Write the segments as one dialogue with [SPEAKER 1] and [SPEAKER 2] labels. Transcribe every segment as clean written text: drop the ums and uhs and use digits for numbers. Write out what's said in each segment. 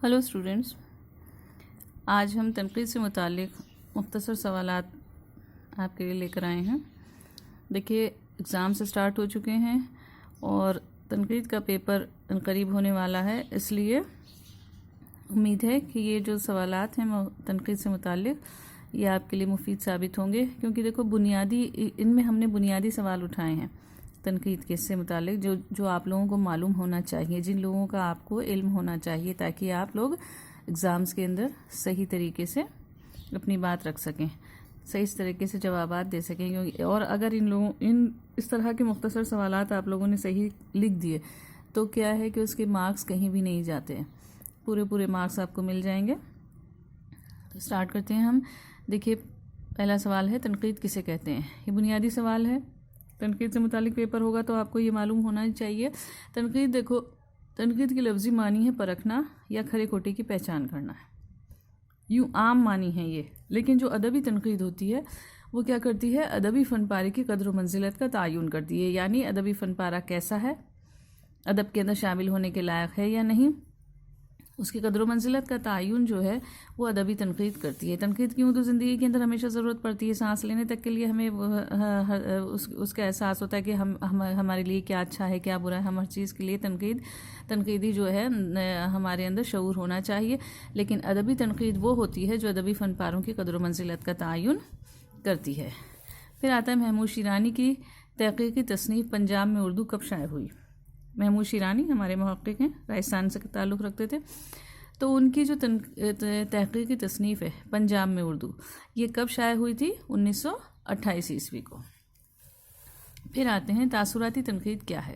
[SPEAKER 1] Hello students, آج ہم تنقید سے متعلق مختصر سوالات آپ کے لیے لے کر آئے ہیں۔ دیکھیے، ایگزام سے سٹارٹ ہو چکے ہیں اور تنقید کا پیپر قریب ہونے والا ہے، اس لیے امید ہے کہ یہ جو سوالات ہیں تنقید سے متعلق یہ آپ کے لیے مفید ثابت ہوں گے، کیونکہ دیکھو ان میں ہم نے بنیادی سوال اٹھائے ہیں تنقید کے سے متعلق جو آپ لوگوں کو معلوم ہونا چاہیے، جن لوگوں کا آپ کو علم ہونا چاہیے، تاکہ آپ لوگ ایگزامز کے اندر صحیح طریقے سے اپنی بات رکھ سکیں، صحیح طریقے سے جوابات دے سکیں۔ اور اگر اس طرح کے مختصر سوالات آپ لوگوں نے صحیح لکھ دیے تو کیا ہے کہ اس کے مارکس کہیں بھی نہیں جاتے، پورے مارکس آپ کو مل جائیں گے۔ تو سٹارٹ کرتے ہیں ہم۔ دیکھیے، پہلا سوال ہے تنقید کسے کہتے ہیں؟ یہ بنیادی سوال ہے، تنقید سے متعلق پیپر ہوگا تو آپ کو یہ معلوم ہونا چاہیے۔ تنقید دیکھو، تنقید کی لفظی معنی ہے پرکھنا یا کھرے کھوٹے کی پہچان کرنا ہے، یوں عام معنی ہے یہ، لیکن جو ادبی تنقید ہوتی ہے وہ کیا کرتی ہے؟ ادبی فن پارے کی قدر و منزلت کا تعین کرتی ہے، یعنی ادبی فن پارہ کیسا ہے، ادب کے اندر شامل ہونے کے لائق ہے یا نہیں، اس کی قدر و منزلت کا تعین جو ہے وہ ادبی تنقید کرتی ہے۔ تنقید کیوں؟ تو زندگی کے اندر ہمیشہ ضرورت پڑتی ہے، سانس لینے تک کے لیے ہمیں اس کا احساس ہوتا ہے کہ ہمارے لیے کیا اچھا ہے کیا برا ہے، ہم ہر چیز کے لیے تنقیدی جو ہے ہمارے اندر شعور ہونا چاہیے، لیکن ادبی تنقید وہ ہوتی ہے جو ادبی فن پاروں کی قدر و منزلت کا تعین کرتی ہے۔ پھر آتا ہے محمود شیرانی کی تحقیقی تصنیف پنجاب میں اردو کب شائع ہوئی؟ محمود شیرانی ہمارے محقق ہیں، راجستھان سے تعلق رکھتے تھے، تو ان کی جو تحقیقی تصنیف ہے پنجاب میں اردو، یہ کب شائع ہوئی تھی؟ 1928 عیسوی کو۔ پھر آتے ہیں تاثراتی تنقید کیا ہے؟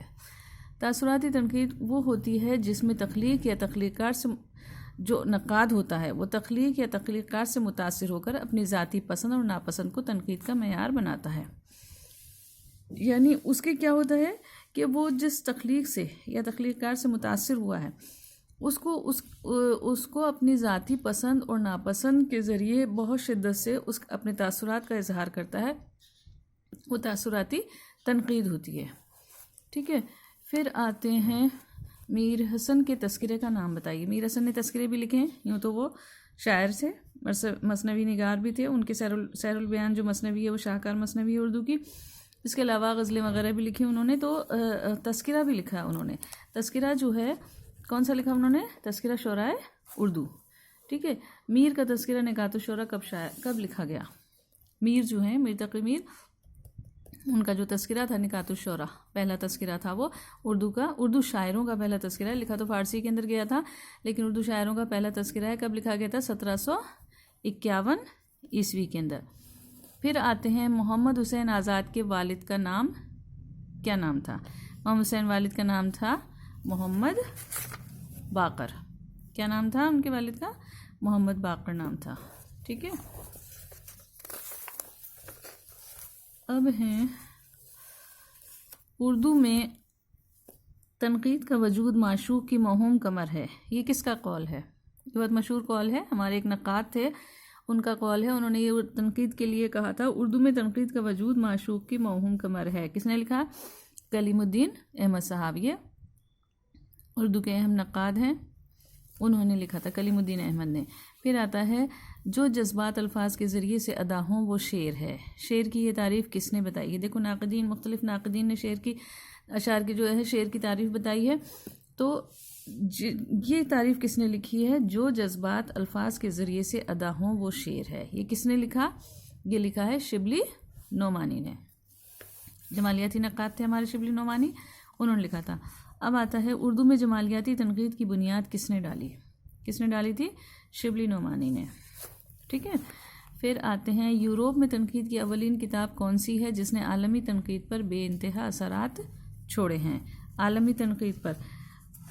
[SPEAKER 1] تاثراتی تنقید وہ ہوتی ہے جس میں تخلیق یا تخلیق کار سے جو نقاد ہوتا ہے وہ تخلیق یا تخلیق کار سے متاثر ہو کر اپنی ذاتی پسند اور ناپسند کو تنقید کا معیار بناتا ہے۔ یعنی اس کے کیا ہوتا ہے کہ وہ جس تخلیق سے یا تخلیق کار سے متاثر ہوا ہے اس کو اپنی ذاتی پسند اور ناپسند کے ذریعے بہت شدت سے اپنے تاثرات کا اظہار کرتا ہے، وہ تاثراتی تنقید ہوتی ہے۔ ٹھیک ہے، پھر آتے ہیں میر حسن کے تذکرے کا نام بتائیے۔ میر حسن نے تذکرے بھی لکھے ہیں، یوں تو وہ شاعر سے مثنوی نگار بھی تھے، ان کے سیر البیان جو مثنوی ہے وہ شاہکار مثنوی ہے اردو کی، اس کے علاوہ غزلیں وغیرہ بھی لکھی انہوں نے، تو تذکرہ بھی لکھا انہوں نے۔ تذکرہ جو ہے کون سا لکھا انہوں نے؟ تذکرہ شعراء اردو۔ ٹھیک ہے، میر کا تذکرہ نکات الشعراء کب لکھا گیا؟ میر جو ہیں، میر تقی میر، ان کا جو تذکرہ تھا نکات الشعراء، پہلا تذکرہ تھا وہ اردو شاعروں کا پہلا تذکرہ ہے، لکھا تو فارسی کے اندر گیا تھا لیکن اردو شاعروں کا پہلا تذکرہ ہے۔ کب لکھا گیا تھا؟ 1751 عیسوی کے اندر۔ پھر آتے ہیں محمد حسین آزاد کے والد کا نام کیا نام تھا؟ محمد حسین والد کا نام تھا محمد باقر۔ کیا نام تھا ان کے والد کا؟ محمد باقر نام تھا۔ ٹھیک ہے، اب ہیں اردو میں تنقید کا وجود معشوق کی موہوم کمر ہے، یہ کس کا قول ہے؟ یہ بہت مشہور قول ہے، ہمارے ایک نقاد تھے ان کا قول ہے، انہوں نے یہ تنقید کے لیے کہا تھا اردو میں تنقید کا وجود معشوق کی موہوم کمر ہے۔ کس نے لکھا؟ کلیم الدین احمد صاحب، یہ اردو کے اہم نقاد ہیں، انہوں نے لکھا تھا، کلیم الدین احمد نے۔ پھر آتا ہے جو جذبات الفاظ کے ذریعے سے ادا ہوں وہ شعر ہے۔ شعر کی یہ تعریف کس نے بتائی ہے؟ دیکھو، مختلف ناقدین نے اشعار کی جو ہے شعر کی تعریف بتائی ہے، تو یہ تعریف کس نے لکھی ہے؟ جو جذبات الفاظ کے ذریعے سے ادا ہوں وہ شعر ہے۔ یہ کس نے لکھا؟ یہ لکھا ہے شبلی نعمانی نے، جمالیاتی نقاد تھے ہمارے شبلی نعمانی، انہوں نے لکھا تھا۔ اب آتا ہے اردو میں جمالیاتی تنقید کی بنیاد کس نے ڈالی تھی؟ شبلی نعمانی نے۔ ٹھیک ہے، پھر آتے ہیں یورپ میں تنقید کی اولین کتاب کون سی ہے جس نے عالمی تنقید پر بے انتہا اثرات چھوڑے ہیں؟ عالمی تنقید پر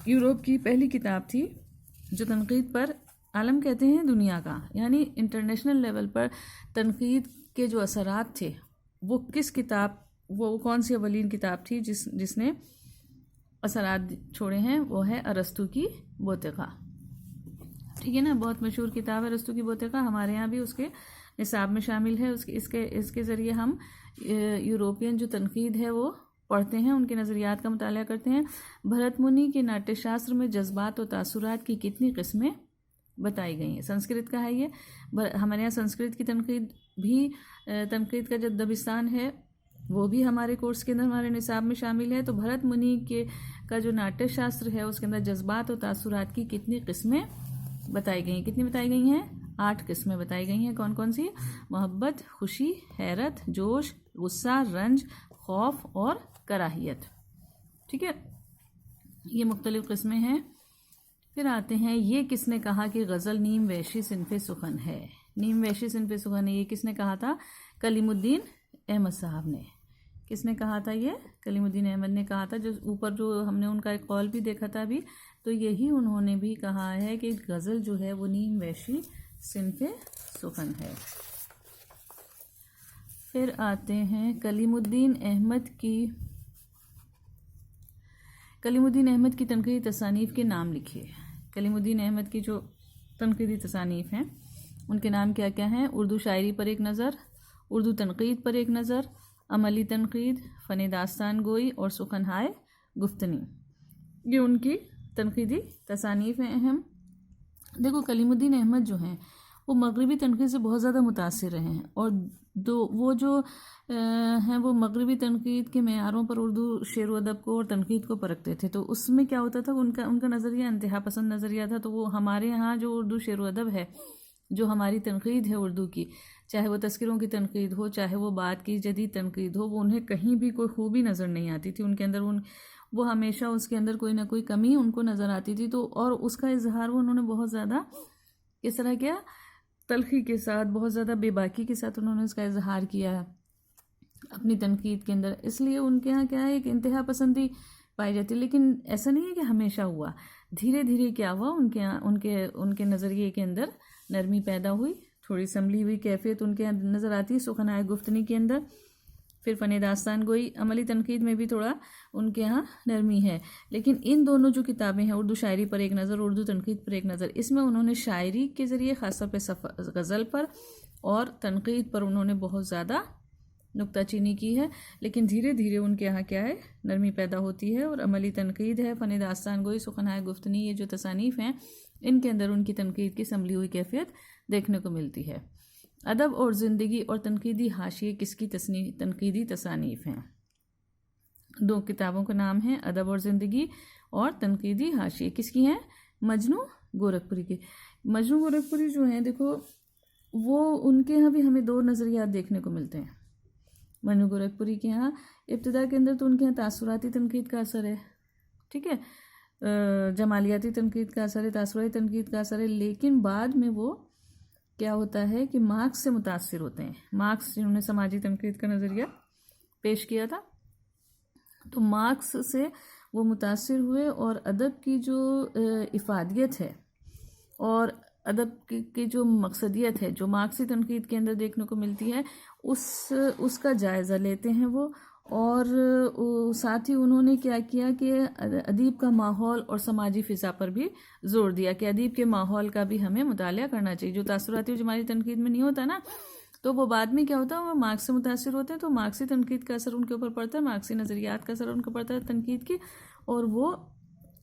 [SPEAKER 1] یورپ کی پہلی کتاب تھی جو تنقید پر، عالم کہتے ہیں دنیا کا، یعنی انٹرنیشنل لیول پر تنقید کے جو اثرات تھے وہ کون سی اولین کتاب تھی جس نے اثرات چھوڑے ہیں؟ وہ ہے ارسطو کی بوتقا۔ ٹھیک ہے نا، بہت مشہور کتاب ہے ارسطو کی بوتقا، ہمارے ہاں بھی اس کے نصاب میں شامل ہے۔ اس کے ذریعے ہم یوروپین جو تنقید ہے وہ پڑھتے ہیں، ان کے نظریات کا مطالعہ کرتے ہیں۔ بھرت منی کے ناٹیہ شاستر میں جذبات و تاثرات کی کتنی قسمیں بتائی گئی ہیں؟ سنسکرت کا ہے یہ، ہمارے یہاں سنسکرت کی تنقید کا جو دبستان ہے وہ بھی ہمارے کورس کے اندر ہمارے نصاب میں شامل ہے۔ تو بھرت منی کا جو ناٹیہ شاستر ہے اس کے اندر جذبات و تاثرات کی کتنی قسمیں بتائی گئی ہیں؟ کتنی بتائی گئی ہیں؟ 8 قسمیں بتائی گئی ہیں۔ کون کون سی؟ محبت، خوشی، حیرت، جوش، غصہ، رنج، خوف اور کراہیت۔ ٹھیک ہے، یہ مختلف قسمیں ہیں۔ پھر آتے ہیں، یہ کس نے کہا کہ غزل نیم ویشی صنف سخن ہے؟ نیم ویشی صنف سخن ہے، یہ کس نے کہا تھا؟ کلیم الدین احمد صاحب نے۔ کس نے کہا تھا؟ یہ کلیم الدین احمد نے کہا تھا۔ جو اوپر جو ہم نے ان کا ایک قول بھی دیکھا تھا ابھی، تو یہی انہوں نے بھی کہا ہے کہ غزل جو ہے وہ نیم ویشی صنف سخن ہے۔ پھر آتے ہیں کلیم الدین احمد کی تنقیدی تصانیف کے نام لکھیے۔ کلیم الدین احمد کی جو تنقیدی تصانیف ہیں ان کے نام کیا کیا ہیں؟ اردو شاعری پر ایک نظر، اردو تنقید پر ایک نظر، عملی تنقید، فن داستان گوئی اور سخن ہائے گفتنی۔ یہ ان کی تنقیدی تصانیف ہیں اہم۔ دیکھو کلیم الدین احمد جو ہیں وہ مغربی تنقید سے بہت زیادہ متاثر رہے ہیں، اور وہ جو ہیں وہ مغربی تنقید کے معیاروں پر اردو شعر و ادب کو اور تنقید کو پرکھتے تھے۔ تو اس میں کیا ہوتا تھا، ان کا نظریہ انتہا پسند نظریہ تھا۔ تو وہ ہمارے یہاں جو اردو شعر و ادب ہے، جو ہماری تنقید ہے اردو کی، چاہے وہ تذکروں کی تنقید ہو، چاہے وہ بات کی جدید تنقید ہو، وہ انہیں کہیں بھی کوئی خوبی نظر نہیں آتی تھی ان کے اندر۔ وہ ہمیشہ اس کے اندر کوئی نہ کوئی کمی ان کو نظر آتی تھی۔ تو اور اس کا اظہار انہوں نے بہت زیادہ کس طرح کیا؟ تلخی کے ساتھ، بہت زیادہ بے باکی کے ساتھ انہوں نے اس کا اظہار کیا ہے اپنی تنقید کے اندر۔ اس لیے ان کے ہاں کیا ہے، ایک انتہا پسندی پائی جاتی ہے۔ لیکن ایسا نہیں ہے کہ ہمیشہ ہوا، دھیرے دھیرے کیا ہوا، ان کے نظریے کے اندر نرمی پیدا ہوئی، تھوڑی سنبھلی ہوئی کیفیت ان کے نظر آتی ہے سخن ہائے گفتنی کے اندر۔ پھر فن داستان گوئی، عملی تنقید میں بھی تھوڑا ان کے ہاں نرمی ہے۔ لیکن ان دونوں جو کتابیں ہیں، اردو شاعری پر ایک نظر، اردو تنقید پر ایک نظر، اس میں انہوں نے شاعری کے ذریعے خاص طور پہ غزل پر اور تنقید پر انہوں نے بہت زیادہ نکتہ چینی کی ہے۔ لیکن دھیرے دھیرے ان کے ہاں کیا ہے، نرمی پیدا ہوتی ہے، اور عملی تنقید ہے، فن داستان گوئی، سخن ہائے گفتنی، یہ جو تصانیف ہیں ان کے اندر ان کی تنقید کی سنبھلی ہوئی کیفیت دیکھنے کو ملتی ہے۔ ادب اور زندگی اور تنقیدی حاشیے کس کی تنقیدی تصانیف ہیں؟ 2 کتابوں کا نام ہے، ادب اور زندگی اور تنقیدی حاشیے، کس کی ہیں؟ مجنوں گورکھپوری کے۔ مجنوں گورکھپوری جو ہیں، دیکھو وہ ان کے ہاں بھی ہمیں 2 نظریات دیکھنے کو ملتے ہیں۔ مجنوں گورکھپوری کے ہاں ابتدا کے اندر تو ان کے ہاں تاثراتی تنقید کا اثر ہے، ٹھیک ہے، جمالیاتی تنقید کا اثر ہے، تاثراتی تنقید کا اثر ہے۔ لیکن بعد میں وہ کیا ہوتا ہے کہ مارکس سے متاثر ہوتے ہیں۔ مارکس جنہوں نے سماجی تنقید کا نظریہ پیش کیا تھا، تو مارکس سے وہ متاثر ہوئے، اور ادب کی جو افادیت ہے اور ادب کی جو مقصدیت ہے، جو مارکسی تنقید کے اندر دیکھنے کو ملتی ہے، اس کا جائزہ لیتے ہیں وہ۔ اور ساتھ ہی انہوں نے کیا کیا کہ ادیب کا ماحول اور سماجی فضا پر بھی زور دیا کہ ادیب کے ماحول کا بھی ہمیں مطالعہ کرنا چاہیے، جو تاثراتی اور جمالی تنقید میں نہیں ہوتا نا۔ تو وہ بعد میں کیا ہوتا ہے، وہ مارکس سے متاثر ہوتے ہیں، تو مارکسی تنقید کا اثر ان کے اوپر پڑتا ہے، مارکسی نظریات کا اثر ان کو پڑتا ہے تنقید کی، اور وہ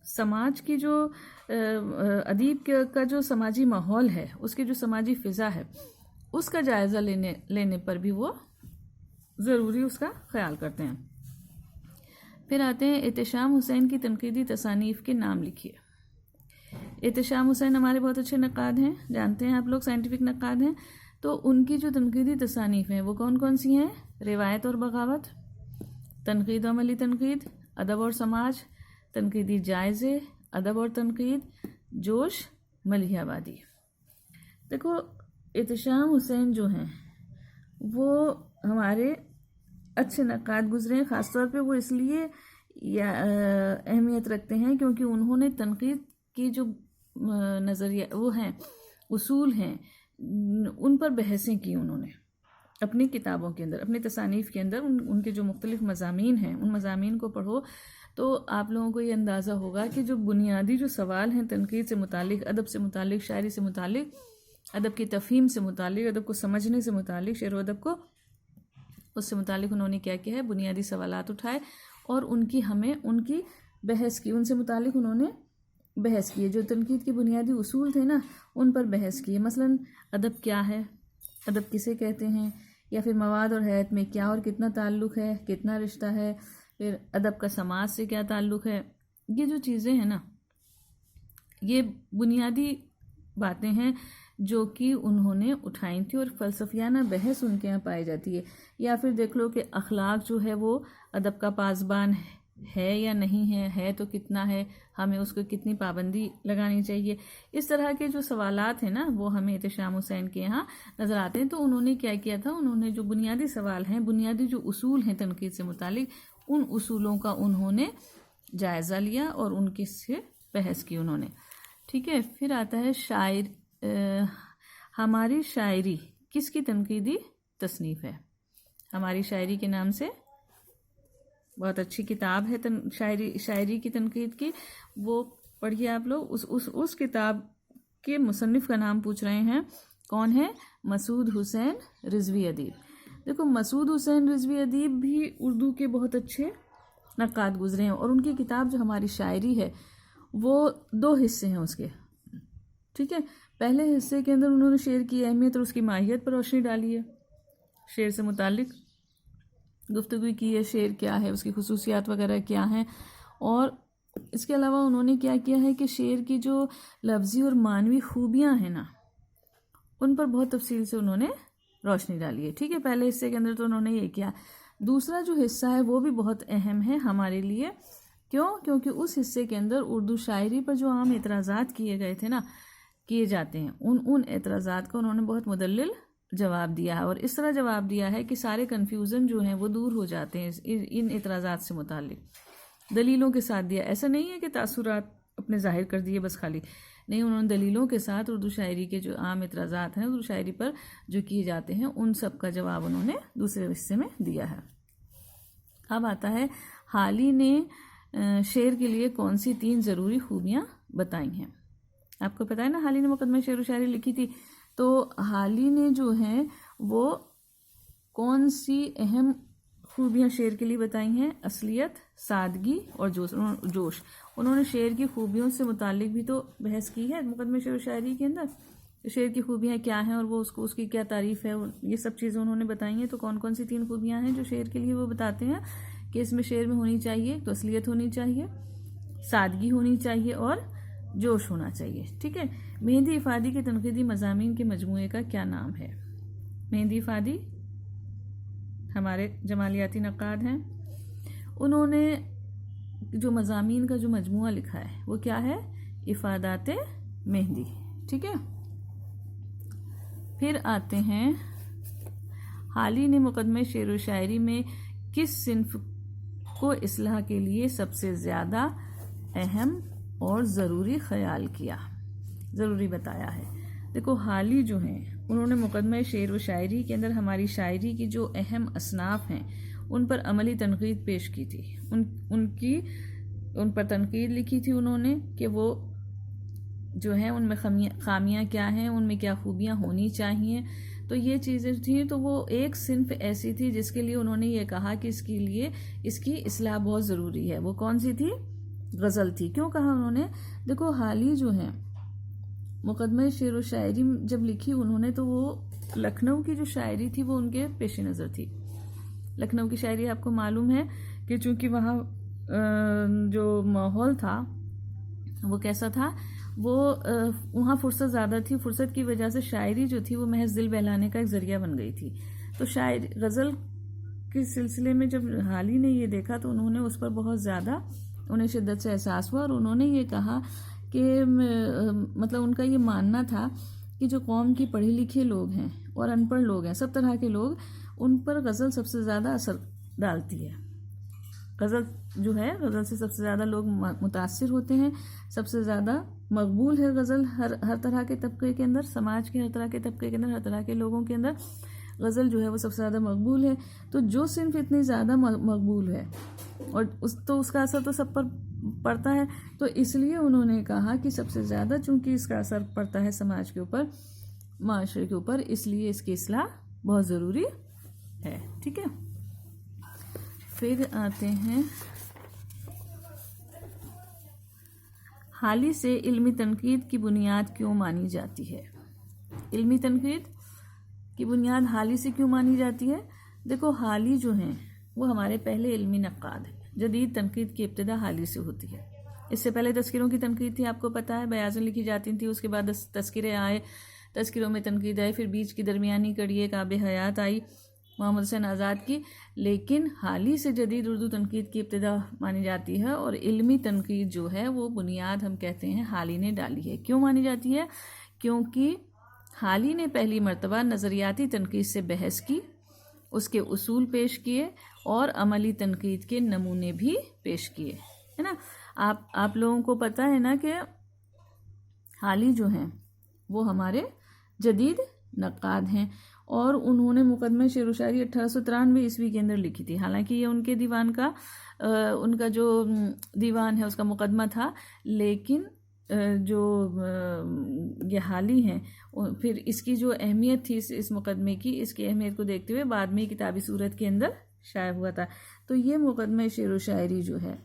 [SPEAKER 1] سماج کی جو ادیب کا جو سماجی ماحول ہے، اس کی جو سماجی فضا ہے، اس کا جائزہ لینے پر بھی وہ ضروری اس کا خیال کرتے ہیں۔ پھر آتے ہیں احتشام حسین کی تنقیدی تصانیف کے نام لکھیے۔ احتشام حسین ہمارے بہت اچھے نقاد ہیں، جانتے ہیں آپ لوگ، سائنٹیفک نقاد ہیں۔ تو ان کی جو تنقیدی تصانیف ہیں وہ کون کون سی ہیں؟ روایت اور بغاوت، تنقید و عملی تنقید، ادب اور سماج، تنقیدی جائزے، ادب اور تنقید، جوش، ملیح آبادی۔ دیکھو احتشام حسین جو ہیں وہ ہمارے اچھے نقاد گزرے ہیں، خاص طور پہ وہ اس لیے اہمیت رکھتے ہیں کیونکہ انہوں نے تنقید کی جو نظریہ وہ ہیں، اصول ہیں، ان پر بحثیں کی انہوں نے اپنی کتابوں کے اندر، اپنی تصانیف کے اندر۔ ان کے جو مختلف مضامین ہیں، ان مضامین کو پڑھو تو آپ لوگوں کو یہ اندازہ ہوگا کہ جو بنیادی جو سوال ہیں تنقید سے متعلق، ادب سے متعلق، شاعری سے متعلق، ادب کی تفہیم سے متعلق، ادب کو سمجھنے سے متعلق، شعر و ادب کو اس سے متعلق انہوں نے کیا کیا ہے، بنیادی سوالات اٹھائے اور ہمیں ان کی بحث کی، ان سے متعلق انہوں نے بحث کی ہے، جو تنقید کے بنیادی اصول تھے نا ان پر بحث کی ہے۔ مثلاً ادب کیا ہے، ادب کسے کہتے ہیں، یا پھر مواد اور حیات میں کیا اور کتنا تعلق ہے، کتنا رشتہ ہے، پھر ادب کا سماج سے کیا تعلق ہے۔ یہ جو چیزیں ہیں نا یہ بنیادی باتیں ہیں جو کہ انہوں نے اٹھائی تھی، اور فلسفیانہ بحث ان کے یہاں پائی جاتی ہے۔ یا پھر دیکھ لو کہ اخلاق جو ہے وہ ادب کا پاسبان ہے یا نہیں ہے تو کتنا ہے، ہمیں اس کو کتنی پابندی لگانی چاہیے۔ اس طرح کے جو سوالات ہیں نا وہ ہمیں احتشام حسین کے یہاں نظر آتے ہیں۔ تو انہوں نے کیا کیا تھا، انہوں نے جو بنیادی سوال ہیں، بنیادی جو اصول ہیں تنقید سے متعلق، ان اصولوں کا انہوں نے جائزہ لیا اور ان کے سے بحث کی انہوں نے، ٹھیک ہے۔ پھر آتا ہے ہماری شاعری کس کی تنقیدی تصنیف ہے۔ ہماری شاعری کے نام سے بہت اچھی کتاب ہے شاعری کی تنقید کی، وہ پڑھیے آپ لوگ۔ اس کتاب کے مصنف کا نام پوچھ رہے ہیں، کون ہے؟ مسعود حسین رضوی ادیب۔ دیکھو مسعود حسین رضوی ادیب بھی اردو کے بہت اچھے نقاد گزرے ہیں، اور ان کی کتاب جو ہماری شاعری ہے وہ 2 حصے ہیں اس کے، ٹھیک ہے۔ پہلے حصے کے اندر انہوں نے شعر کی اہمیت اور اس کی ماہیت پر روشنی ڈالی ہے، شعر سے متعلق گفتگو کی ہے، شعر کیا ہے، اس کی خصوصیات وغیرہ کیا ہیں، اور اس کے علاوہ انہوں نے کیا کیا ہے کہ شعر کی جو لفظی اور معنوی خوبیاں ہیں نا ان پر بہت تفصیل سے انہوں نے روشنی ڈالی ہے، ٹھیک ہے۔ پہلے حصے کے اندر تو انہوں نے یہ کیا۔ دوسرا جو حصہ ہے وہ بھی بہت اہم ہے ہمارے لیے، کیونکہ اس حصے کے اندر اردو شاعری پر جو عام اعتراضات کیے جاتے ہیں ان اعتراضات کا انہوں نے بہت مدلل جواب دیا ہے، اور اس طرح جواب دیا ہے کہ سارے کنفیوژن جو ہیں وہ دور ہو جاتے ہیں ان اعتراضات سے متعلق، دلیلوں کے ساتھ دیا۔ ایسا نہیں ہے کہ تاثرات اپنے ظاہر کر دیے بس خالی، نہیں، انہوں نے دلیلوں کے ساتھ اردو شاعری کے جو عام اعتراضات ہیں اردو شاعری پر جو کیے جاتے ہیں ان سب کا جواب انہوں نے دوسرے حصے میں دیا ہے۔ اب آتا ہے حالی نے شعر کے لیے کون سی 3 ضروری خوبیاں بتائی ہیں۔ آپ کو پتہ ہے نا حالی نے مقدمہ شعر و شاعری لکھی تھی، تو حالی نے جو ہیں وہ کون سی اہم خوبیاں شعر کے لیے بتائی ہیں؟ اصلیت، سادگی اور جوش۔ انہوں نے شعر کی خوبیوں سے متعلق بھی تو بحث کی ہے مقدمہ شعر و شاعری کے اندر، شعر کی خوبیاں کیا ہیں اور وہ اس کی کیا تعریف ہے، یہ سب چیزیں انہوں نے بتائی ہیں۔ تو کون کون سی 3 خوبیاں ہیں جو شعر کے لیے وہ بتاتے ہیں کہ اس میں شعر میں ہونی چاہیے؟ تو اصلیت ہونی چاہیے، سادگی ہونی چاہیے اور جوش ہونا چاہیے، ٹھیک ہے۔ مہندی افادی کے تنقیدی مضامین کے مجموعے کا کیا نام ہے؟ مہندی افادی ہمارے جمالیاتی نقاد ہیں، انہوں نے جو مضامین کا جو مجموعہ لکھا ہے وہ کیا ہے؟ افادات مہندی، ٹھیک ہے۔ پھر آتے ہیں حالی نے مقدمہ شعر و شاعری میں کس صنف کو اصلاح کے لیے سب سے زیادہ اہم اور ضروری خیال کیا، ضروری بتایا ہے؟ دیکھو حالی جو ہیں انہوں نے مقدمہ شعر و شاعری کے اندر ہماری شاعری کی جو اہم اصناف ہیں ان پر عملی تنقید پیش کی تھی، ان پر تنقید لکھی تھی انہوں نے کہ وہ جو ہیں ان میں خامیاں کیا ہیں، ان میں کیا خوبیاں ہونی چاہیے۔ تو یہ چیزیں تھیں، تو وہ ایک صنف ایسی تھی جس کے لیے انہوں نے یہ کہا کہ اس کی اصلاح بہت ضروری ہے۔ وہ کون سی تھی؟ غزل تھی۔ کیوں کہا انہوں نے؟ دیکھو حالی جو ہیں مقدمہ شعر و شاعری جب لکھی انہوں نے تو وہ لکھنؤ کی جو شاعری تھی وہ ان کے پیش نظر تھی۔ لکھنؤ کی شاعری آپ کو معلوم ہے کہ چونکہ وہاں جو ماحول تھا وہ کیسا تھا، وہ وہاں فرصت زیادہ تھی، فرصت کی وجہ سے شاعری جو تھی وہ محض دل بہلانے کا ایک ذریعہ بن گئی تھی۔ تو غزل کے سلسلے میں جب حالی نے یہ دیکھا تو انہوں نے اس پر بہت زیادہ انہیں شدت سے احساس ہوا، اور انہوں نے یہ کہا کہ مطلب ان کا یہ ماننا تھا کہ جو قوم کی پڑھی لکھے لوگ ہیں اور ان پڑھ لوگ ہیں، سب طرح کے لوگ، ان پر غزل سب سے زیادہ اثر ڈالتی ہے۔ غزل جو ہے، غزل سے سب سے زیادہ لوگ متاثر ہوتے ہیں، سب سے زیادہ مقبول ہے غزل ہر طرح کے طبقے کے اندر، سماج کے ہر طرح کے طبقے کے اندر، ہر طرح کے لوگوں کے اندر غزل جو ہے وہ سب سے زیادہ مقبول ہے۔ تو جو صنف اتنی زیادہ مقبول ہے اور اس کا اثر تو سب پر پڑتا ہے، تو اس لیے انہوں نے کہا کہ سب سے زیادہ چونکہ اس کا اثر پڑتا ہے سماج کے اوپر، معاشرے کے اوپر، اس لیے اس کی اصلاح بہت ضروری ہے، ٹھیک ہے۔ پھر آتے ہیں حالی سے علمی تنقید کی بنیاد کیوں مانی جاتی ہے؟ علمی تنقید کی بنیاد حالی سے کیوں مانی جاتی ہے؟ دیکھو حالی جو ہیں وہ ہمارے پہلے علمی نقاد ہیں۔ جدید تنقید کی ابتدا حالی سے ہوتی ہے۔ اس سے پہلے تذکروں کی تنقید تھی، آپ کو پتہ ہے، بیاضیں لکھی جاتی تھیں، اس کے بعد تذکرے آئے، تذکروں میں تنقید آئی، پھر بیچ کی درمیانی کڑی ایک آب حیات آئی محمد حسین آزاد کی۔ لیکن حالی سے جدید اردو تنقید کی ابتدا مانی جاتی ہے، اور علمی تنقید جو ہے وہ بنیاد ہم کہتے ہیں حالی نے ڈالی ہے۔ کیوں مانی جاتی ہے؟ کیونکہ حالی نے پہلی مرتبہ نظریاتی تنقید سے بحث کی، اس کے اصول پیش کیے اور عملی تنقید کے نمونے بھی پیش کیے، ہے نا۔ آپ لوگوں کو پتہ ہے نا کہ حالی جو ہیں وہ ہمارے جدید نقاد ہیں، اور انہوں نے مقدمہ شعر و شاعری 1893 عیسوی کے اندر لکھی تھی۔ حالانکہ یہ ان کے دیوان کا ان کا جو دیوان ہے اس کا مقدمہ تھا، لیکن جو یہ حالی ہیں پھر اس کی جو اہمیت تھی اس مقدمے کی، اس کی اہمیت کو دیکھتے ہوئے بعد میں کتابی صورت کے اندر شائع ہوا تھا۔ تو یہ مقدمہ شعر و شاعری جو ہے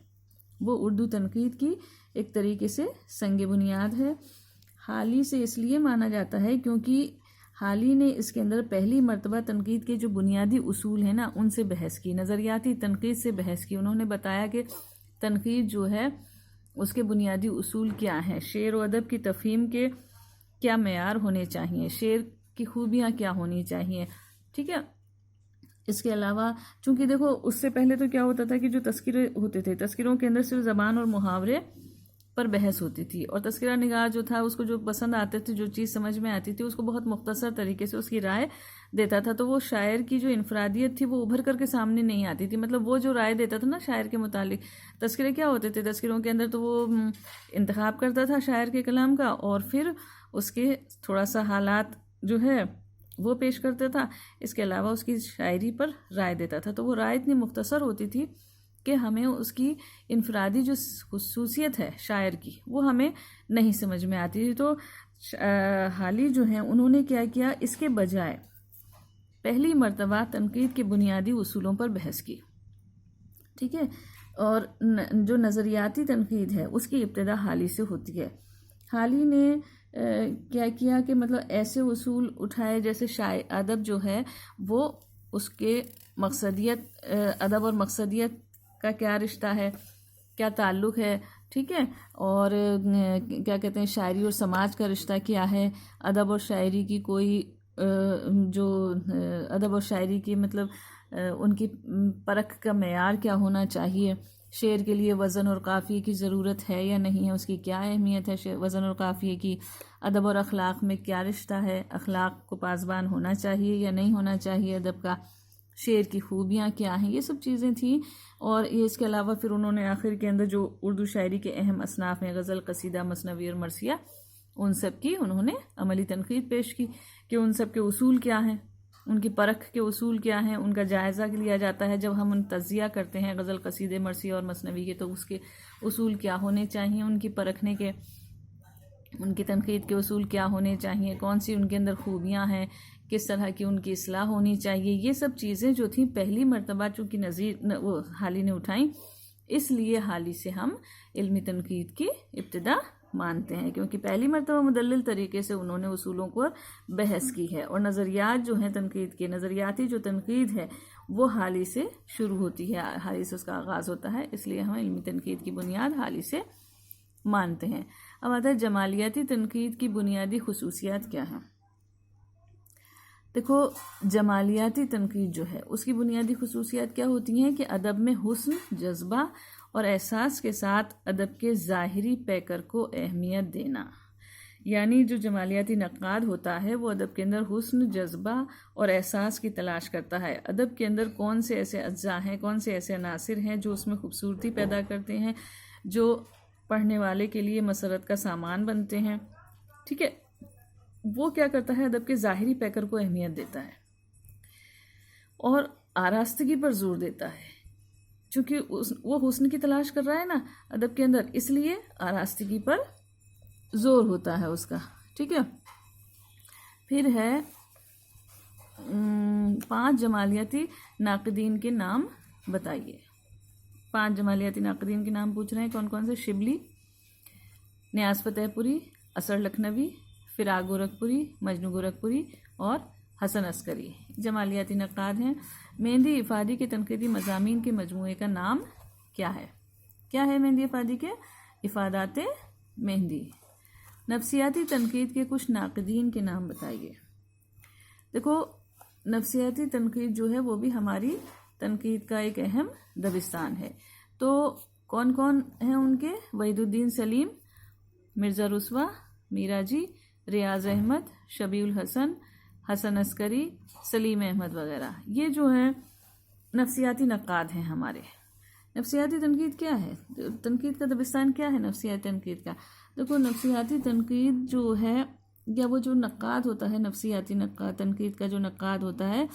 [SPEAKER 1] وہ اردو تنقید کی ایک طریقے سے سنگ بنیاد ہے۔ حالی سے اس لیے مانا جاتا ہے کیونکہ حالی نے اس کے اندر پہلی مرتبہ تنقید کے جو بنیادی اصول ہیں نا ان سے بحث کی، نظریاتی تنقید سے بحث کی۔ انہوں نے بتایا کہ تنقید جو ہے اس کے بنیادی اصول کیا ہیں، شعر و ادب کی تفہیم کے کیا معیار ہونے چاہیے، شعر کی خوبیاں کیا ہونی چاہیے، ٹھیک ہے۔ اس کے علاوہ چونکہ دیکھو اس سے پہلے تو کیا ہوتا تھا کہ جو تذکرے ہوتے تھے، تذکروں کے اندر صرف زبان اور محاورے پر بحث ہوتی تھی، اور تذکرہ نگار جو تھا اس کو جو پسند آتے تھے، جو چیز سمجھ میں آتی تھی، اس کو بہت مختصر طریقے سے اس کی رائے دیتا تھا، تو وہ شاعر کی جو انفرادیت تھی وہ ابھر کر کے سامنے نہیں آتی تھی۔ مطلب وہ جو رائے دیتا تھا نا شاعر کے متعلق، تذکرے کیا ہوتے تھے تذکروں کے اندر، تو وہ انتخاب کرتا تھا شاعر کے کلام کا، اور پھر اس کے تھوڑا سا حالات جو ہے وہ پیش کرتا تھا، اس کے علاوہ اس کی شاعری پر رائے دیتا تھا۔ تو وہ رائے اتنی مختصر ہوتی تھی کہ ہمیں اس کی انفرادی جو خصوصیت ہے شاعر کی وہ ہمیں نہیں سمجھ میں آتی تھی۔ تو حالی جو ہیں انہوں نے کیا کیا، اس کے بجائے پہلی مرتبہ تنقید کے بنیادی اصولوں پر بحث کی، ٹھیک ہے، اور جو نظریاتی تنقید ہے اس کی ابتدا حالی سے ہوتی ہے۔ حالی نے کیا کیا کہ مطلب ایسے اصول اٹھائے جیسے ادب جو ہے وہ اس کے مقصدیت، ادب اور مقصدیت کا کیا رشتہ ہے، کیا تعلق ہے، ٹھیک ہے، اور کیا کہتے ہیں شاعری اور سماج کا رشتہ کیا ہے، ادب اور شاعری کی کوئی جو ادب اور شاعری کی مطلب ان کی پرکھ کا معیار کیا ہونا چاہیے، شعر کے لیے وزن اور قافیے کی ضرورت ہے یا نہیں ہے، اس کی کیا اہمیت ہے وزن اور قافیے کی، ادب اور اخلاق میں کیا رشتہ ہے، اخلاق کو پاسبان ہونا چاہیے یا نہیں ہونا چاہیے ادب کا، شعر کی خوبیاں کیا ہیں، یہ سب چیزیں تھیں۔ اور یہ اس کے علاوہ پھر انہوں نے آخر کے اندر جو اردو شاعری کے اہم اصناف ہیں غزل، قصیدہ، مثنوی اور مرثیہ، ان سب کی انہوں نے عملی تنقید پیش کی کہ ان سب کے اصول کیا ہیں، ان کی پرکھ کے اصول کیا ہیں، ان کا جائزہ لیا جاتا ہے جب ہم ان تجزیہ کرتے ہیں غزل، قصیدے، مرثیہ اور مثنوی کے، تو اس کے اصول کیا ہونے چاہیے ان کی پرکھنے کے، ان کی تنقید کے اصول کیا ہونے چاہیے، کون سی ان کے اندر خوبیاں ہیں، کس طرح کی ان کی اصلاح ہونی چاہیے۔ یہ سب چیزیں جو تھیں پہلی مرتبہ چونکہ وہ حالی نے اٹھائیں، اس لیے حالی سے ہم علمی تنقید کی ابتدا مانتے ہیں، کیونکہ پہلی مرتبہ مدلل طریقے سے انہوں نے اصولوں کو بحث کی ہے، اور نظریات جو ہیں تنقید کے، نظریاتی جو تنقید ہے وہ حالی سے شروع ہوتی ہے، حالی سے اس کا آغاز ہوتا ہے، اس لیے ہم علمی تنقید کی بنیاد حالی سے مانتے ہیں۔ اب آتا ہے جمالیاتی تنقید کی بنیادی خصوصیات کیا ہیں۔ دیکھو جمالیاتی تنقید جو ہے اس کی بنیادی خصوصیات کیا ہوتی ہیں کہ ادب میں حسن، جذبہ اور احساس کے ساتھ ادب کے ظاہری پیکر کو اہمیت دینا۔ یعنی جو جمالیاتی نقاد ہوتا ہے وہ ادب کے اندر حسن، جذبہ اور احساس کی تلاش کرتا ہے، ادب کے اندر کون سے ایسے اجزاء ہیں، کون سے ایسے عناصر ہیں جو اس میں خوبصورتی پیدا کرتے ہیں، جو پڑھنے والے کے لیے مسرت کا سامان بنتے ہیں، ٹھیک ہے، وہ کیا کرتا ہے ادب کے ظاہری پیکر کو اہمیت دیتا ہے اور آراستگی پر زور دیتا ہے، چونکہ وہ حسن کی تلاش کر رہا ہے نا ادب کے اندر، اس لیے آراستگی پر زور ہوتا ہے اس کا، ٹھیک ہے۔ پھر ہے 5 جمالیاتی ناقدین کے نام بتائیے۔ 5 جمالیاتی ناقدین کے نام پوچھ رہے ہیں، کون کون سے؟ شبلی، نیاز فتح پوری، اثر لکھنوی، فراق گورکھپوری، مجنو گورکھپوری اور حسن عسکری جمالیاتی نقاد ہیں۔ مہندی افادی کے تنقیدی مضامین کے مجموعے کا نام کیا ہے؟ کیا ہے مہندی افادی کے؟ افادات مہندی۔ نفسیاتی تنقید کے کچھ ناقدین کے نام بتائیے۔ دیکھو نفسیاتی تنقید جو ہے وہ بھی ہماری تنقید کا ایک اہم دبستان ہے۔ تو کون کون ہیں ان کے؟ وحید الدین سلیم، مرزا رسوا، میرا جی، ریاض احمد، شبیع الحسن، حسن عسکری، سلیم احمد وغیرہ، یہ جو ہیں نفسیاتی نقاد ہیں ہمارے۔ نفسیاتی تنقید کیا ہے؟ تنقید کا دبستان کیا ہے نفسیاتی تنقید کا؟ دیکھو نفسیاتی تنقید جو ہے یا وہ جو نقاد ہوتا ہے، نفسیاتی نقاد تنقید کا جو نقاد ہوتا ہے،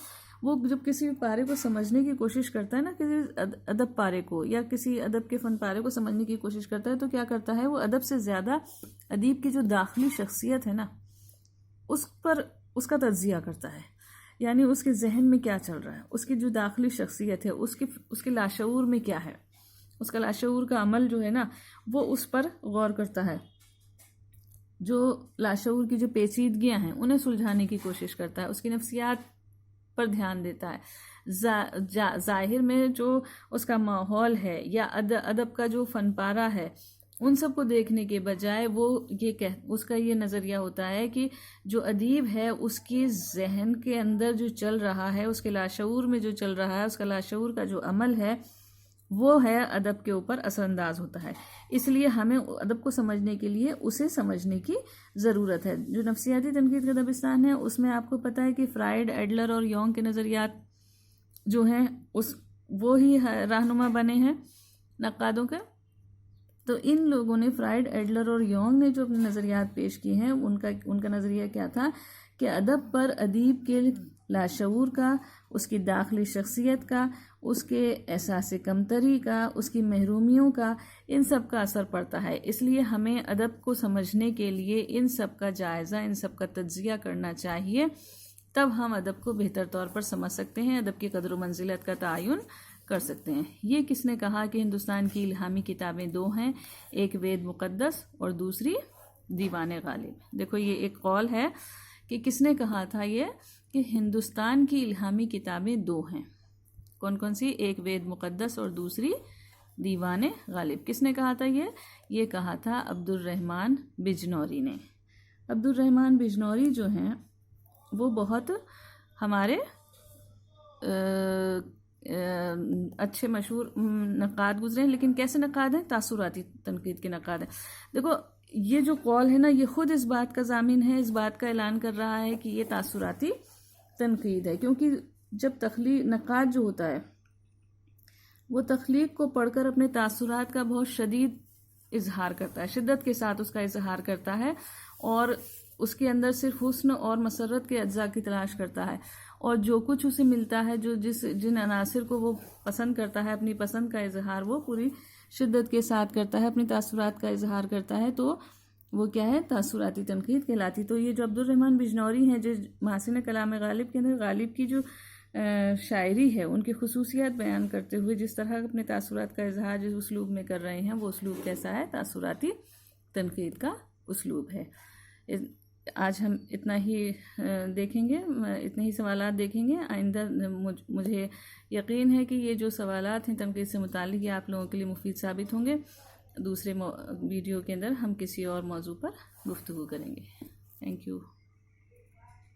[SPEAKER 1] وہ جب کسی پارے کو سمجھنے کی کوشش کرتا ہے نا، کسی ادب پارے کو یا کسی ادب کے فن پارے کو سمجھنے کی کوشش کرتا ہے، تو کیا کرتا ہے وہ ادب سے زیادہ ادیب کی جو داخلی شخصیت ہے نا اس پر اس کا تجزیہ کرتا ہے، یعنی اس کے ذہن میں کیا چل رہا ہے، اس کی جو داخلی شخصیت ہے، اس کے لاشعور میں کیا ہے، اس کا لاشعور کا عمل جو ہے نا وہ اس پر غور کرتا ہے، جو لاشعور کی جو پیچیدگیاں ہیں انہیں سلجھانے کی کوشش کرتا ہے، اس کی نفسیات پر دھیان دیتا ہے۔ ظاہر میں جو اس کا ماحول ہے یا ادب کا جو فن پارہ ہے ان سب کو دیکھنے کے بجائے وہ اس کا یہ نظریہ ہوتا ہے کہ جو ادیب ہے اس کی ذہن کے اندر جو چل رہا ہے، اس کے لاشعور میں جو چل رہا ہے، اس کا لاشعور کا جو عمل ہے وہ ہے ادب کے اوپر اثر انداز ہوتا ہے۔ اس لیے ہمیں ادب کو سمجھنے کے لیے اسے سمجھنے کی ضرورت ہے۔ جو نفسیاتی تنقید کا دبستان ہے اس میں آپ کو پتہ ہے کہ فرائڈ، ایڈلر اور یونگ کے نظریات جو ہیں وہ ہی رہنما بنے ہیں نقادوں کے۔ تو ان لوگوں نے فرائڈ، ایڈلر اور یونگ نے جو اپنے نظریات پیش کیے ہیں ان کا نظریہ کیا تھا کہ ادب پر ادیب کے لاشعور کا، اس کی داخلی شخصیت کا، اس کے احساس کمتری کا، اس کی محرومیوں کا، ان سب کا اثر پڑتا ہے۔ اس لیے ہمیں ادب کو سمجھنے کے لیے ان سب کا جائزہ، ان سب کا تجزیہ کرنا چاہیے، تب ہم ادب کو بہتر طور پر سمجھ سکتے ہیں، ادب کی قدر و منزلت کا تعین کر سکتے ہیں۔ یہ کس نے کہا کہ ہندوستان کی الہامی کتابیں دو ہیں، ایک وید مقدس اور دوسری دیوان غالب؟ دیکھو یہ ایک قول ہے کہ کس نے کہا تھا یہ کہ ہندوستان کی الہامی کتابیں دو ہیں، کون کون سی؟ ایک وید مقدس اور دوسری دیوان غالب۔ کس نے کہا تھا یہ کہا تھا عبد الرحمن بجنوری نے۔ عبد الرحمن بجنوری جو ہیں وہ بہت ہمارے اچھے مشہور نقاد گزرے ہیں، لیکن کیسے نقاد ہیں؟ تاثراتی تنقید کے نقاد ہیں۔ دیکھو یہ جو قول ہے نا یہ خود اس بات کا ضامن ہے، اس بات کا اعلان کر رہا ہے کہ یہ تاثراتی تنقید ہے، کیونکہ جب نقاد جو ہوتا ہے وہ تخلیق کو پڑھ کر اپنے تاثرات کا بہت شدید اظہار کرتا ہے، شدت کے ساتھ اس کا اظہار کرتا ہے، اور اس کے اندر صرف حسن اور مسرت کے اجزاء کی تلاش کرتا ہے، اور جو کچھ اسے ملتا ہے، جن عناصر کو وہ پسند کرتا ہے، اپنی پسند کا اظہار وہ پوری شدت کے ساتھ کرتا ہے، اپنی تاثرات کا اظہار کرتا ہے، تو وہ کیا ہے؟ تاثراتی تنقید کہلاتی۔ تو یہ جو عبد الرحمن بجنوری ہیں جو محاسن کلام غالب کے اندر غالب کی جو شاعری ہے ان کی خصوصیات بیان کرتے ہوئے جس طرح اپنے تاثرات کا اظہار جس اسلوب میں کر رہے ہیں وہ اسلوب کیسا ہے؟ تاثراتی تنقید کا اسلوب ہے۔ آج ہم اتنا ہی دیکھیں گے، اتنے ہی سوالات دیکھیں گے۔ آئندہ مجھے یقین ہے کہ یہ جو سوالات ہیں تنقید سے متعلق یہ آپ لوگوں کے لیے مفید ثابت ہوں گے۔ دوسرے ویڈیو کے اندر ہم کسی اور موضوع پر گفتگو کریں گے۔ Thank you.